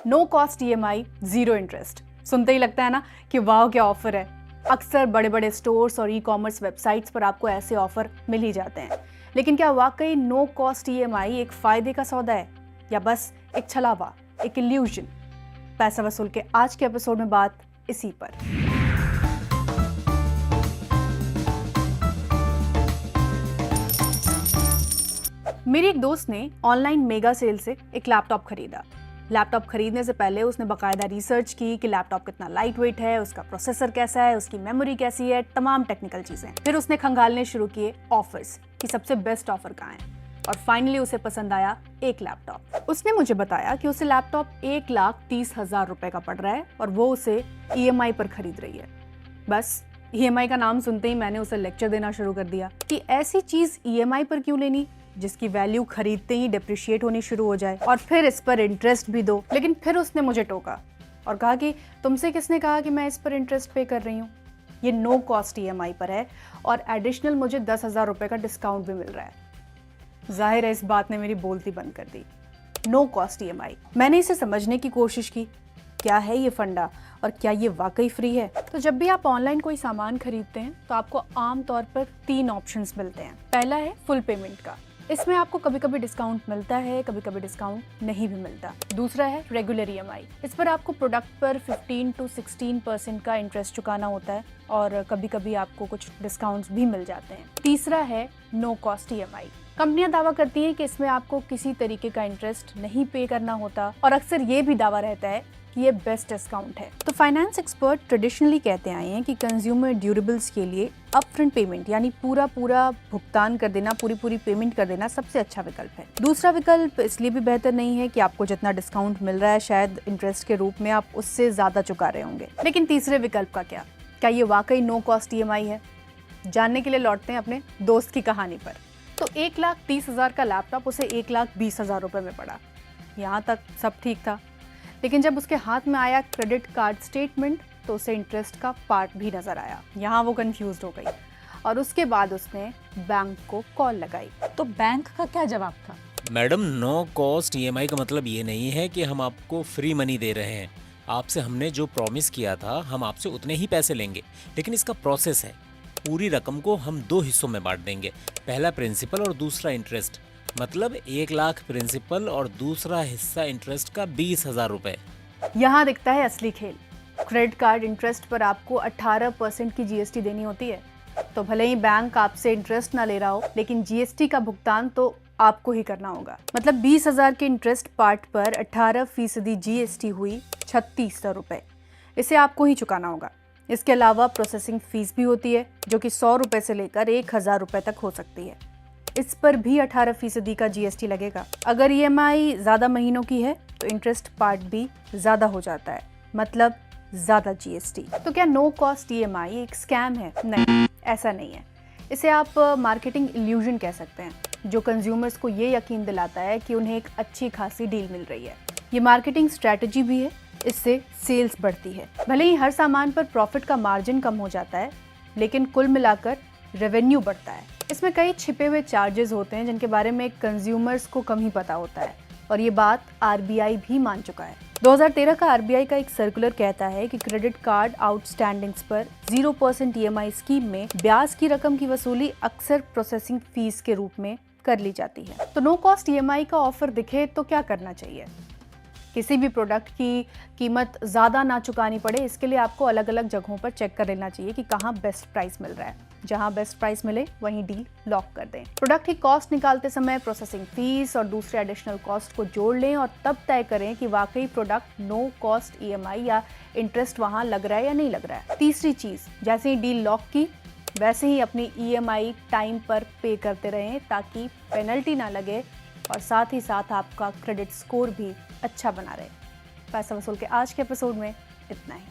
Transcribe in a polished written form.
No cost EMI, zero interest. सुनते ही लगता है ना कि वाह क्या ऑफर है। अक्सर बड़े बड़े स्टोर्स और ई कॉमर्स वेबसाइट्स पर आपको ऐसे ऑफर मिल ही जाते हैं, लेकिन क्या वाकई नो कॉस्ट ईएमआई एक फायदे का सौदा है या बस एक छलावा, एक इल्यूजन? पैसा वसूल के आज के एपिसोड में बात इसी पर। मेरी एक दोस्त ने ऑनलाइन मेगा सेल से एक लैपटॉप खरीदा। लैपटॉप खरीदने से पहले उसने बाकायदा रिसर्च की कि लैपटॉप कितना लाइट वेट है, उसका प्रोसेसर कैसा है, उसकी मेमोरी कैसी है, तमाम टेक्निकल चीजें। फिर उसने खंगालने शुरू किए ऑफर्स कि सबसे बेस्ट ऑफर कहाँ है, और फाइनली उसे पसंद आया एक लैपटॉप। उसने मुझे बताया कि उसे लैपटॉप 1,30,000 रुपए का पड़ रहा है और वो उसे ईएमआई पर खरीद रही है। बस ईएमआई का नाम सुनते ही मैंने उसे लेक्चर देना शुरू कर दिया कि ऐसी चीज ईएमआई पर क्यों लेनी जिसकी वैल्यू खरीदते ही डिप्रिशिएट होनी शुरू हो जाए, और फिर इस पर इंटरेस्ट भी दो। लेकिन फिर उसने मुझे टोका और कहा कि तुमसे किसने कहा कि मैं इस पर इंटरेस्ट पे कर रही हूँ, ये नो कॉस्ट ईएमआई पर है और एडिशनल मुझे 10,000 रुपए का डिस्काउंट भी मिल रहा है। जाहिर है इस बात ने मेरी बोलती बंद कर दी। No cost EMI. मैंने इसे समझने की कोशिश की, क्या है ये फंडा और क्या ये वाकई फ्री है? तो जब भी आप ऑनलाइन कोई सामान खरीदते हैं तो आपको आमतौर पर 3 ऑप्शंस मिलते हैं। पहला है फुल पेमेंट का। इसमें आपको कभी कभी डिस्काउंट मिलता है, कभी कभी डिस्काउंट नहीं भी मिलता। दूसरा है रेगुलर ईएमआई। इस पर आपको प्रोडक्ट पर 15 to 16% का इंटरेस्ट चुकाना होता है और कभी कभी आपको कुछ डिस्काउंट्स भी मिल जाते हैं। तीसरा है नो कॉस्ट ईएमआई। कंपनियां दावा करती हैं कि इसमें आपको किसी तरीके का इंटरेस्ट नहीं पे करना होता और अक्सर ये भी दावा रहता है कि ये बेस्ट डिस्काउंट है। तो फाइनेंस एक्सपर्ट ट्रेडिशनली कहते आए हैं कि कंज्यूमर ड्यूरेबल्स के लिए अपफ्रंट पेमेंट यानी पूरा भुगतान कर देना, पूरी पेमेंट कर देना सबसे अच्छा विकल्प है। दूसरा विकल्प इसलिए भी बेहतर नहीं है कि आपको जितना डिस्काउंट मिल रहा है शायद इंटरेस्ट के रूप में आप उससे ज्यादा चुका रहे होंगे। लेकिन तीसरे विकल्प का क्या ये वाकई नो कॉस्ट ईएमआई है? जानने के लिए लौटते हैं अपने दोस्त की कहानी पर। तो 1,30,000 का लैपटॉप उसे 1,20,000 रुपए में पड़ा। यहाँ तक सब ठीक था, लेकिन जब उसके हाथ में आया क्रेडिट कार्ड स्टेटमेंट तो उसे इंटरेस्ट का पार्ट भी नजर आया। यहाँ वो कंफ्यूज हो गई और उसके बाद उसने बैंक को कॉल लगाई। तो बैंक का क्या जवाब था? मैडम, नो कॉस्ट ईएमआई का मतलब ये नहीं है कि हम आपको फ्री मनी दे रहे हैं। आपसे हमने जो प्रॉमिस किया था हम आपसे उतने ही पैसे लेंगे, लेकिन इसका प्रोसेस है। पूरी रकम को हम 2 हिस्सों में बांट देंगे, पहला प्रिंसिपल और दूसरा इंटरेस्ट। मतलब 1 लाख प्रिंसिपल और दूसरा हिस्सा इंटरेस्ट का 20,000 रुपए। यहाँ दिखता है असली खेल। क्रेडिट कार्ड इंटरेस्ट पर आपको 18% की जीएसटी देनी होती है। तो भले ही बैंक आपसे इंटरेस्ट ना ले रहा हो, लेकिन जीएसटी का भुगतान तो आपको ही करना होगा। मतलब 20,000 के इंटरेस्ट पार्ट पर 18% जीएसटी हुई 3600 रुपए। इसे आपको ही चुकाना होगा। इसके अलावा प्रोसेसिंग फीस भी होती है जो कि 100 रुपए से लेकर 1,000 रुपए तक हो सकती है। इस पर भी 18% का जीएसटी लगेगा। अगर ईएमआई ज्यादा महीनों की है तो इंटरेस्ट पार्ट भी ज्यादा हो जाता है, मतलब ज्यादा जीएसटी। तो क्या नो कॉस्ट ईएमआई एक स्कैम है? नहीं, ऐसा नहीं है। इसे आप मार्केटिंग इल्यूजन कह सकते हैं, जो कंज्यूमर्स को ये यकीन दिलाता है कि उन्हें एक अच्छी खासी डील मिल रही है। ये मार्केटिंग स्ट्रेटजी भी है, इससे सेल्स बढ़ती है। भले ही हर सामान पर प्रॉफिट का मार्जिन कम हो जाता है, लेकिन कुल मिलाकर रेवेन्यू बढ़ता है। इसमें कई छिपे हुए चार्जेस होते हैं जिनके बारे में कंज्यूमर्स को कम ही पता होता है, और ये बात आरबीआई भी मान चुका है। 2013 का आरबीआई का एक सर्कुलर कहता है कि क्रेडिट कार्ड आउटस्टैंडिंग्स पर 0% ईएमआई स्कीम में ब्याज की रकम की वसूली अक्सर प्रोसेसिंग फीस के रूप में कर ली जाती है। तो नो कॉस्ट ईएमआई का ऑफर दिखे तो क्या करना चाहिए? किसी भी प्रोडक्ट की कीमत ज़्यादा ना चुकानी पड़े, इसके लिए आपको अलग अलग जगहों पर चेक कर लेना चाहिए कि कहाँ बेस्ट प्राइस मिल रहा है। जहाँ बेस्ट प्राइस मिले वहीं डील लॉक कर दें। प्रोडक्ट की कॉस्ट निकालते समय प्रोसेसिंग फीस और दूसरे एडिशनल कॉस्ट को जोड़ लें और तब तय करें कि वाकई प्रोडक्ट नो कॉस्ट ईएमआई या इंटरेस्ट वहाँ लग रहा है या नहीं लग रहा है। तीसरी चीज़, जैसे ही डील लॉक की वैसे ही अपनी ईएमआई टाइम पर पे करते रहें ताकि पेनल्टी ना लगे और साथ ही साथ आपका क्रेडिट स्कोर भी अच्छा बना रहे। पैसा वसूल के आज के एपिसोड में इतना ही।